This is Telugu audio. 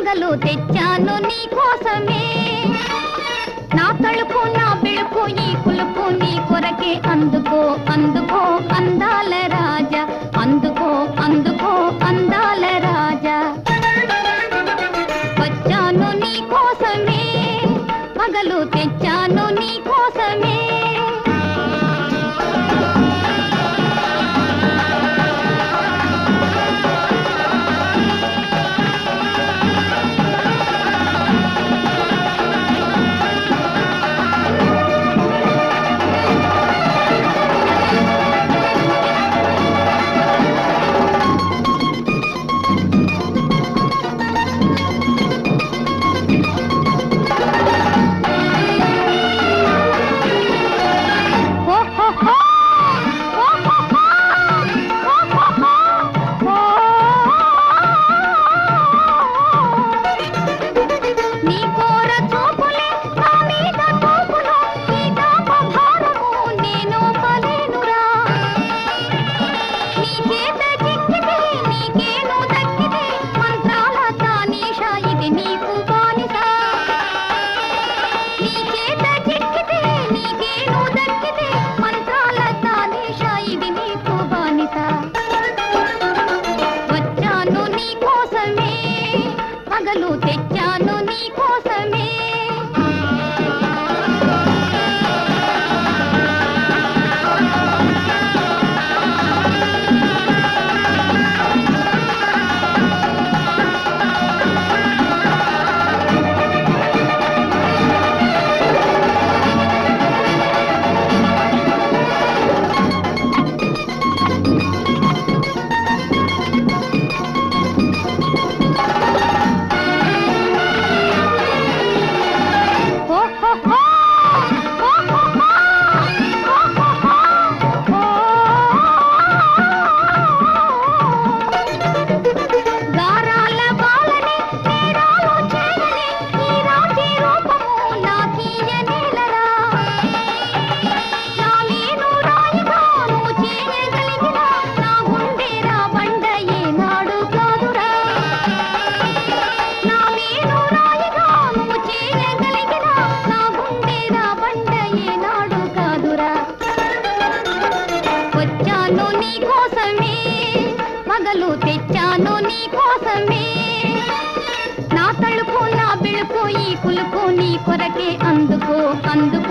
పగలు తెచ్చాను నీ కోసమే నా తలుపు నా పిలుపు ఈ కులుపు నీ కొరకే అందుకో అందుకో అందాల రాజా అందుకో అందుకో అందాల రాజా వచ్చాను నీ కోసమే పగలు తెచ్చాను నీ కోసమే పగలు తెచ్చాను నీ కోసమే పగలు తెచ్చాను నీ కోసమే నా తలుపు నా బిలుపు ఈ కులుపు నీ కొరకే అందుకో అందుకో